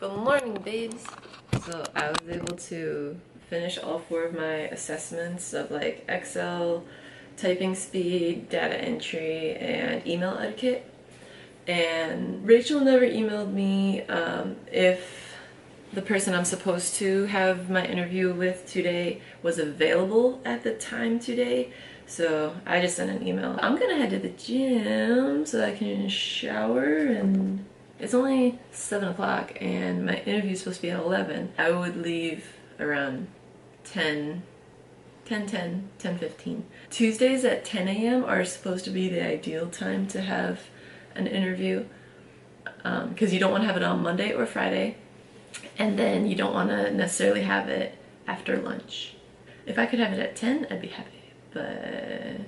Good morning, babes. So I was able to finish all 4 of my assessments of like Excel, typing speed, data entry, and email etiquette. And Rachel never emailed me if the person I'm supposed to have my interview with today was available at the time today. So I just sent an email. I'm gonna head to the gym so I can shower, and it's only 7 o'clock and my interview is supposed to be at 11. I would leave around 10:15. Tuesdays at 10 a.m. are supposed to be the ideal time to have an interview because you don't want to have it on Monday or Friday, and then you don't want to necessarily have it after lunch. If I could have it at 10, I'd be happy, but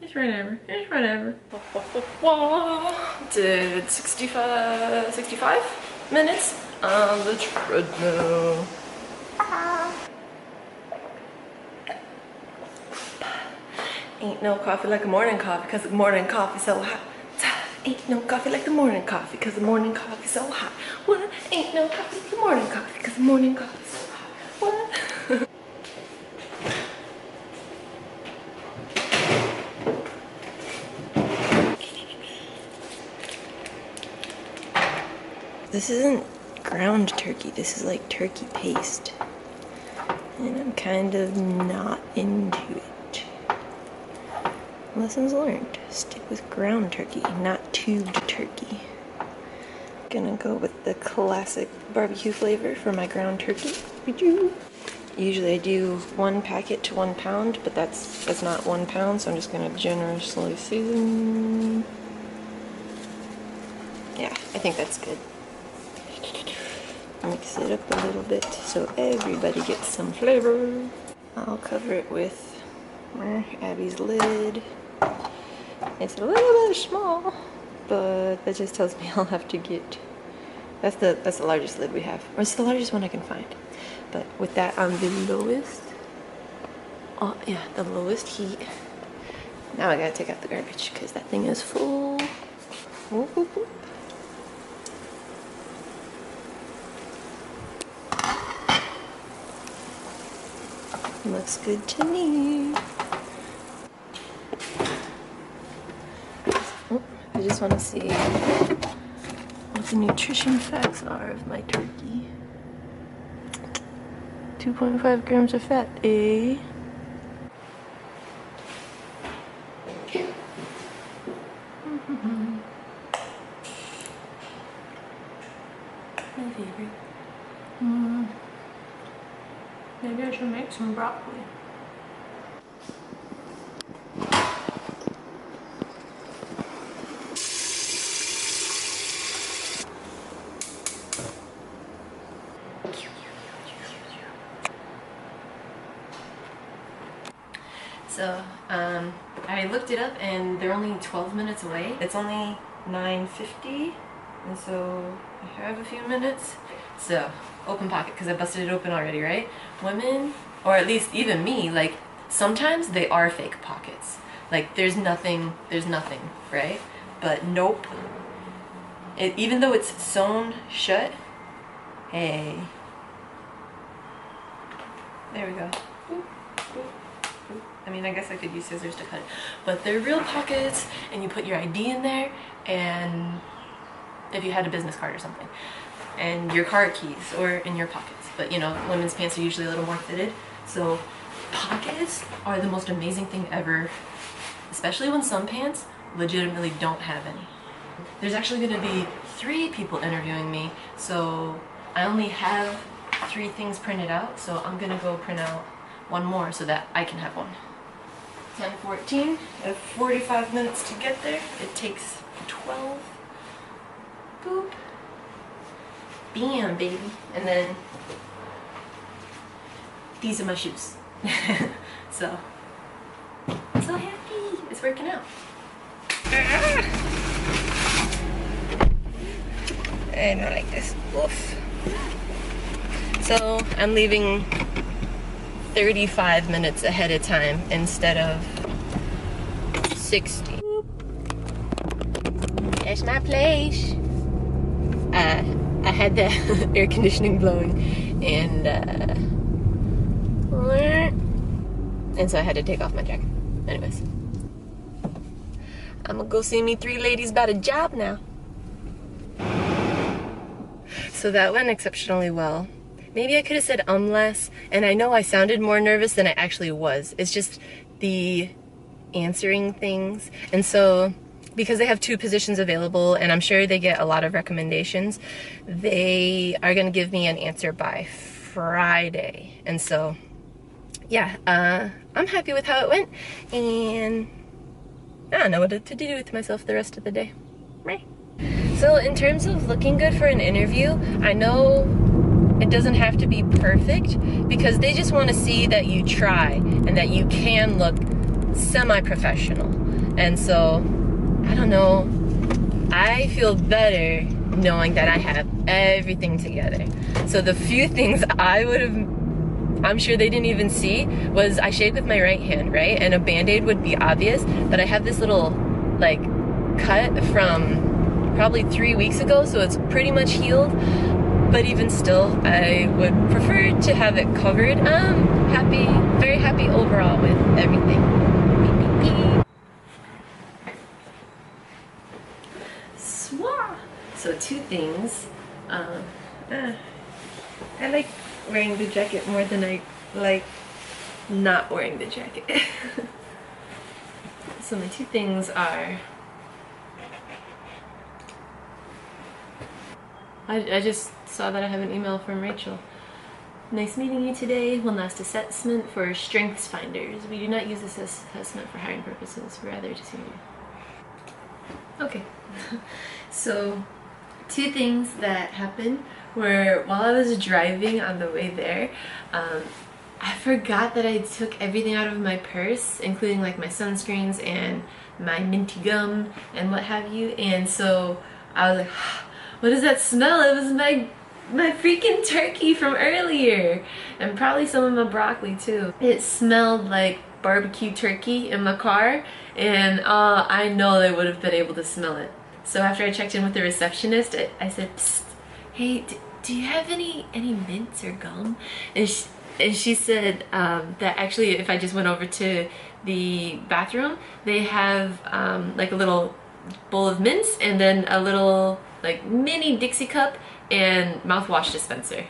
it's whatever. It's whatever. Did 65 minutes on the treadmill. Ain't no coffee like a morning coffee, cause the morning coffee's so hot. Ain't no coffee like the morning coffee, cause the morning coffee's so hot. What? Ain't no coffee like the morning coffee, cause the morning coffee's so hot. What? This isn't ground turkey, this is like turkey paste. And I'm kind of not into it. Lessons learned. Stick with ground turkey, not tubed turkey. Gonna go with the classic barbecue flavor for my ground turkey. Usually I do 1 packet to 1 pound, but that's not 1 pound, so I'm just gonna generously season. Yeah, I think that's good. Mix it up a little bit so everybody gets some flavor. I'll cover it with Abby's lid. It's a little bit small, but that just tells me I'll have to get, that's the largest lid we have, or it's the largest one I can find. But with that on the lowest, oh yeah, the lowest heat. Now I gotta take out the garbage because that thing is full. Whoop, whoop, whoop. Looks good to me. Oh, I just want to see what the nutrition facts are of my turkey. 2.5 grams of fat, eh? My favorite. Maybe I should make some broccoli. So, I looked it up and they're only 12 minutes away. It's only 9:50, and so I have a few minutes. So, open pocket, because I busted it open already, right? Women, or at least even me, like, sometimes they are fake pockets. Like, there's nothing, right? But nope. Even though it's sewn shut, hey. There we go. Boop, boop, boop. I mean, I guess I could use scissors to cut it. But they're real pockets, and you put your ID in there, and if you had a business card or something, and your car keys, or in your pockets. But you know, women's pants are usually a little more fitted, so pockets are the most amazing thing ever, especially when some pants legitimately don't have any. There's actually going to be 3 people interviewing me, so I only have 3 things printed out, so I'm going to go print out 1 more so that I can have one. 10:14, I have 45 minutes to get there. It takes 12. Boop. Bam, baby. And then these are my shoes. So happy. It's working out. I don't like this. Oof. So I'm leaving 35 minutes ahead of time instead of 60. That's my place. I had the air conditioning blowing, and so I had to take off my jacket. Anyways, I'm gonna go see me 3 ladies about a job now. So that went exceptionally well. Maybe I could have said less, and I know I sounded more nervous than I actually was. It's just the answering things. And so, because they have 2 positions available, and I'm sure they get a lot of recommendations, they are gonna give me an answer by Friday. And so, yeah, I'm happy with how it went, and I don't know what to do with myself the rest of the day. Right? So in terms of looking good for an interview, I know it doesn't have to be perfect because they just want to see that you try and that you can look semi-professional. And so, I don't know, I feel better knowing that I have everything together. So the few things I'm sure they didn't even see was I shaved with my right hand, right? And a band-aid would be obvious, but I have this little like cut from probably 3 weeks ago, so it's pretty much healed. But even still, I would prefer to have it covered. I'm happy, very happy overall with everything. Swah! So 2 things. I like wearing the jacket more than I like not wearing the jacket. So my 2 things are, I just saw that I have an email from Rachel. Nice meeting you today. One last assessment for Strengths Finders. We do not use this assessment for hiring purposes, rather to see you. Okay. So 2 things that happened were while I was driving on the way there, I forgot that I took everything out of my purse, including like my sunscreens and my minty gum and what have you. And so I was like, what does that smell? It was my freaking turkey from earlier, and probably some of my broccoli too. It smelled like barbecue turkey in my car, and I know they would have been able to smell it. So after I checked in with the receptionist, I said, "Psst, hey, do you have any mints or gum?" And she said that actually if I just went over to the bathroom, they have like a little bowl of mints and then a little like mini Dixie cup and mouthwash dispenser.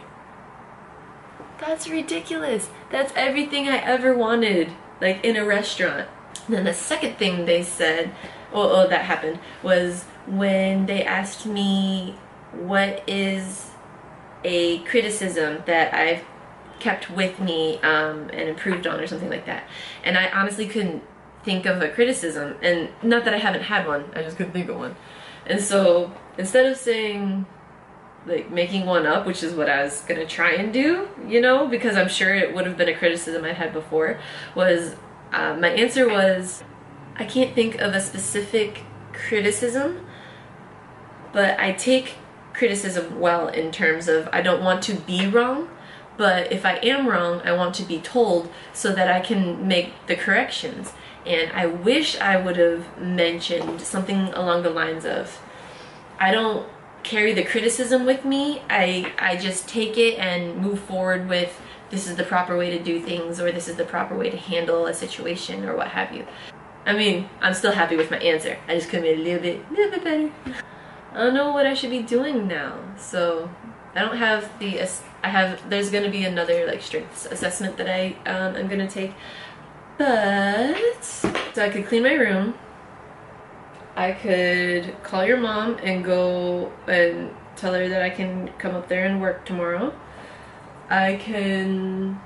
That's ridiculous. That's everything I ever wanted, like in a restaurant. And then the second thing they said, that happened, was when they asked me what is a criticism that I've kept with me and improved on or something like that. And I honestly couldn't think of a criticism, and not that I haven't had one, I just couldn't think of one. And so instead of saying, like, making one up, which is what I was gonna try and do, you know, because I'm sure it would have been a criticism I'd had before, was my answer was, I can't think of a specific criticism, but I take criticism well in terms of I don't want to be wrong, but if I am wrong, I want to be told so that I can make the corrections. And I wish I would have mentioned something along the lines of, I don't carry the criticism with me, I just take it and move forward with, this is the proper way to do things, or this is the proper way to handle a situation, or what have you. I mean, I'm still happy with my answer. I just could have made it a little bit better. I don't know what I should be doing now. So I don't have the, there's gonna be another like strengths assessment that I'm gonna take. But, so I could clean my room. I could call your mom and go and tell her that I can come up there and work tomorrow. I can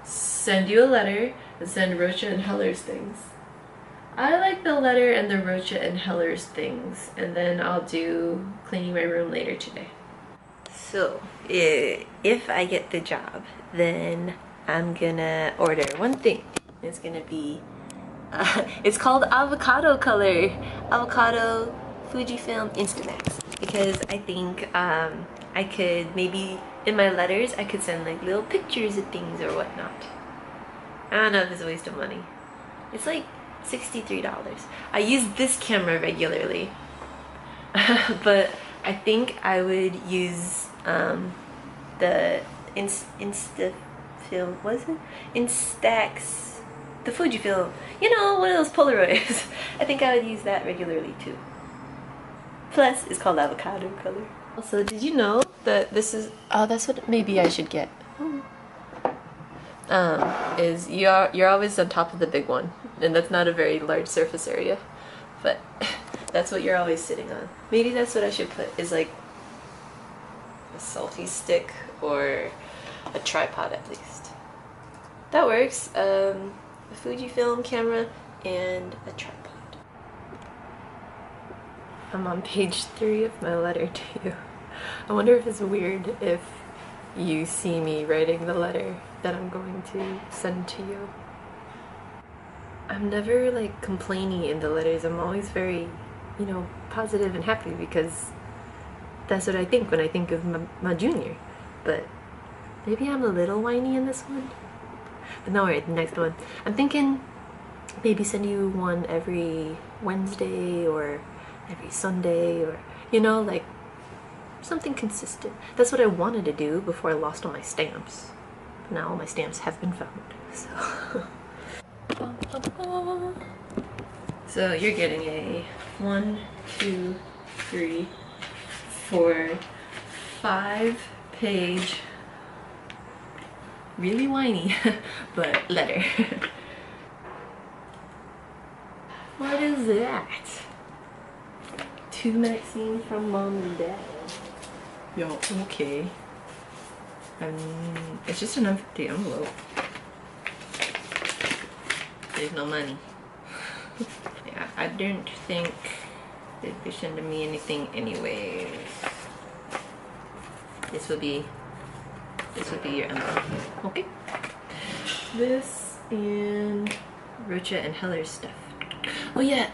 send you a letter and send Rocha and Heller's things. I like the letter and the Rocha and Heller's things, and then I'll do cleaning my room later today. So, if I get the job, then I'm gonna order one thing. It's gonna be, it's called avocado color, avocado Fujifilm Instamax, because I think I could maybe, in my letters, I could send like little pictures of things or whatnot. I don't know if it's a waste of money. It's like $63. I use this camera regularly. But I think I would use the Instafilm, was it? Instax, the Fujifilm, you know, one of those Polaroids. I think I would use that regularly too. Plus, it's called avocado color. Also, did you know that this is, oh, that's what maybe I should get. Is you're always on top of the big one, and that's not a very large surface area, but that's what you're always sitting on. Maybe that's what I should put, is like a selfie stick or a tripod at least. That works. A Fujifilm camera and a tripod. I'm on page 3 of my letter to you. I wonder if it's weird if you see me writing the letter that I'm going to send to you. I'm never like complaining in the letters. I'm always very, you know, positive and happy because that's what I think when I think of my junior. But maybe I'm a little whiny in this one. But no, alright, the next one. I'm thinking maybe send you one every Wednesday or every Sunday, or, you know, like something consistent. That's what I wanted to do before I lost all my stamps. Now all my stamps have been found, so. So you're getting a 1, 2, 3, 4, 5-page, really whiny, but letter. What is that? 2 Maxine from Mom and Dad. Yo, okay. It's just an empty envelope. There's no money. Yeah, I don't think they'd be sending me anything anyways. This would be your envelope. Okay. This and Rocha and Heller's stuff. Oh yeah,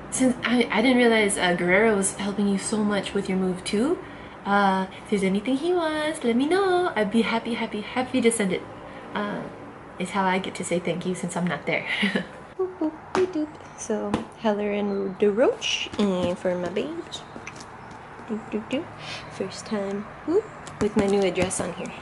since I didn't realize Guerrero was helping you so much with your move too. If there's anything he wants, let me know. I'd be happy to send it. It's how I get to say thank you since I'm not there. So Heller and the Roach, and for my babes. First time with my new address on here.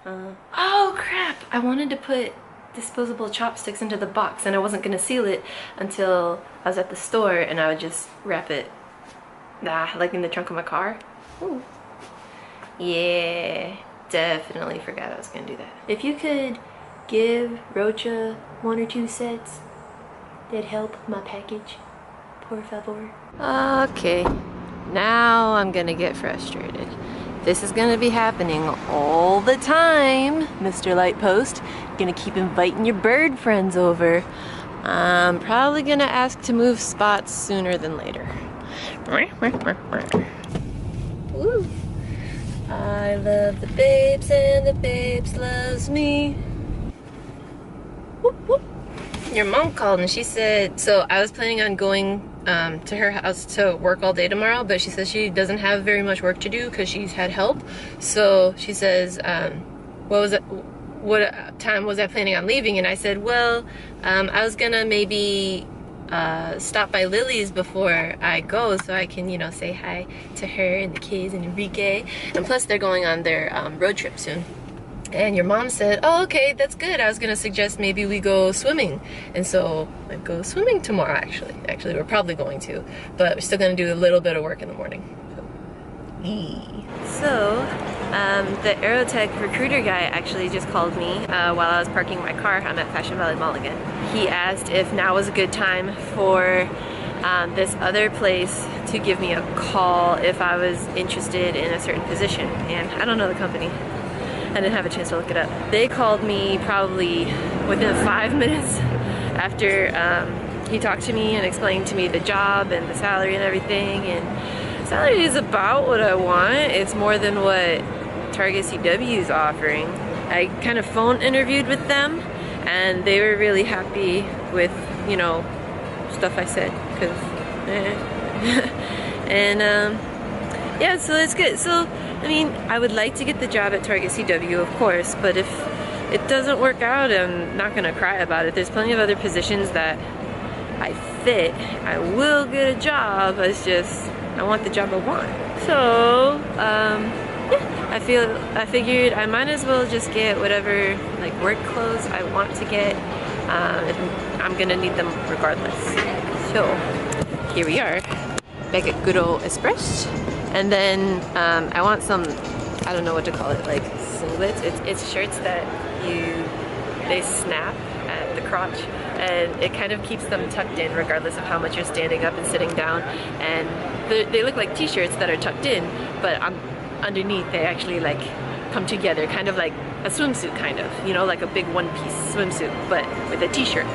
Oh crap! I wanted to put disposable chopsticks into the box, and I wasn't gonna seal it until I was at the store, and I would just wrap it like in the trunk of my car. Ooh. Yeah, definitely forgot I was gonna do that. If you could give Rocha 1 or 2 sets, that'd help my package, por favor. Okay, now I'm gonna get frustrated. This is gonna be happening all the time, Mr. Lightpost. Gonna keep inviting your bird friends over. I'm probably gonna ask to move spots sooner than later. Woo. I love the babes and the babes loves me. Whoop, whoop. Your mom called and she said, so I was planning on going to her house to work all day tomorrow, but she says she doesn't have very much work to do because she's had help. So she says, what time was I planning on leaving? And I said, well, I was gonna maybe stop by Lily's before I go so I can, you know, say hi to her and the kids and Enrique. And plus they're going on their road trip soon. And your mom said, oh, okay, that's good. I was gonna suggest maybe we go swimming. And so I'd go swimming tomorrow, actually. Actually, we're probably going to, but we're still gonna do a little bit of work in the morning. So, the Aerotech recruiter guy actually just called me while I was parking my car. I'm at Fashion Valley Mall again. He asked if now was a good time for this other place to give me a call if I was interested in a certain position. And I don't know the company. I didn't have a chance to look it up. They called me probably within 5 minutes after he talked to me and explained to me the job and the salary and everything. And salary is about what I want. It's more than what Target CW is offering. I kind of phone interviewed with them and they were really happy with, you know, stuff I said, because and yeah, so it's good. So I mean, I would like to get the job at Target CW, of course, but if it doesn't work out, I'm not gonna cry about it. There's plenty of other positions that I fit, I will get a job. It's just, I want the job I want. So, yeah, I figured I might as well just get whatever like work clothes I want to get. I'm gonna need them regardless. So, here we are, back at good old Express. And then I want some, I don't know what to call it, like singlets. It's shirts that they snap at the crotch, and it kind of keeps them tucked in regardless of how much you're standing up and sitting down. And they look like t-shirts that are tucked in, but underneath they actually like come together, kind of like a swimsuit kind of, you know, like a big one-piece swimsuit, but with a t-shirt.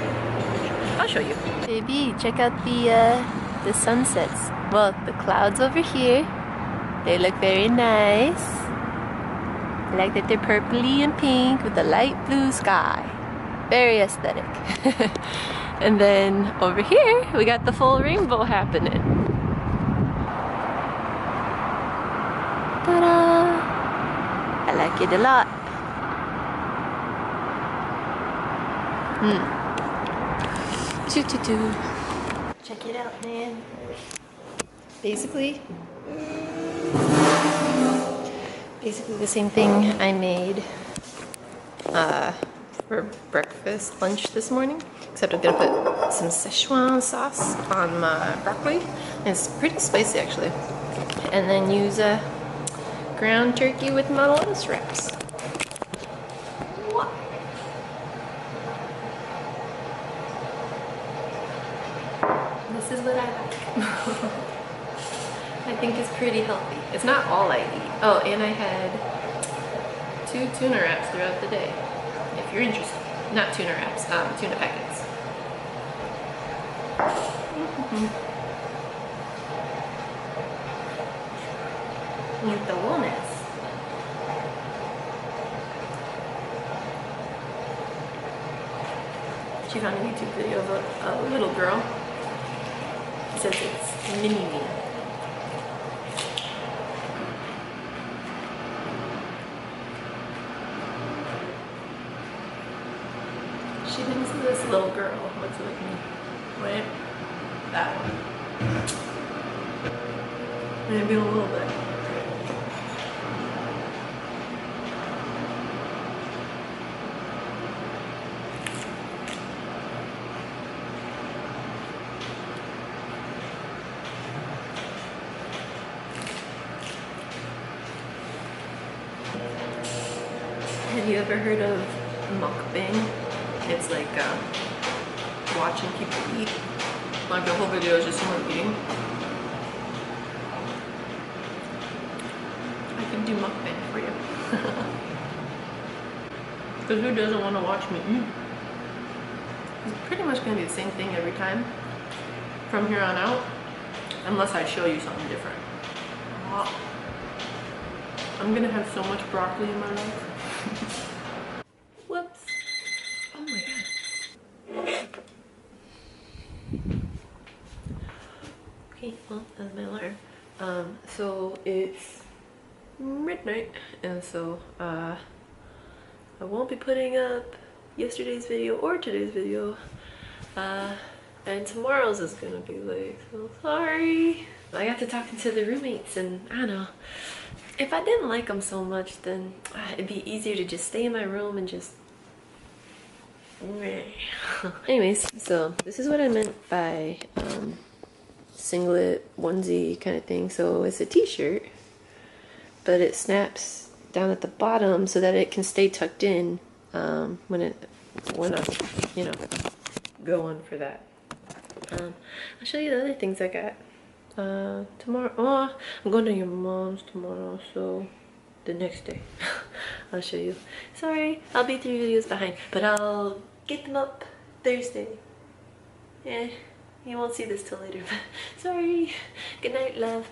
I'll show you. Baby, check out the sunsets. Well, the clouds over here, they look very nice. I like that they're purpley and pink with a light blue sky. Very aesthetic. And then over here, we got the full rainbow happening. Ta-da! I like it a lot. Check it out, man. Basically the same thing I made for breakfast, lunch this morning, except I'm gonna put some Szechuan sauce on my broccoli. And it's pretty spicy actually. And then use a ground turkey with my lettuce wraps. This is what I like. I think it's pretty healthy. It's not all I eat. Oh, and I had 2 tuna wraps throughout the day. If you're interested. Not tuna wraps, tuna packets. With the walnuts. She found a YouTube video of a little girl. It says it's mini-me. She thinks of this little girl. What's it like? Wait, that one. Maybe a little bit. Have you ever heard of mukbang? It's like watching people eat. Like the whole video is just someone eating. I can do mukbang for you. Because who doesn't want to watch me eat? It's pretty much going to be the same thing every time from here on out, unless I show you something different. I'm going to have so much broccoli in my life. Whoops. Oh my god. Okay, well, that's my alarm. So it's midnight, and so I won't be putting up yesterday's video or today's video, and tomorrow's is gonna be late, so sorry. I got to talking to the roommates, and I don't know, if I didn't like them so much, then it'd be easier to just stay in my room and just anyways, so this is what I meant by singlet onesie kind of thing. So it's a t-shirt, but it snaps down at the bottom so that it can stay tucked in when I, you know, go on for that. I'll show you the other things I got tomorrow. Oh, I'm going to your mom's tomorrow, so the next day I'll show you. Sorry, I'll be 3 videos behind, but I'll get them up Thursday. Yeah, you won't see this till later, but sorry. Good night, love.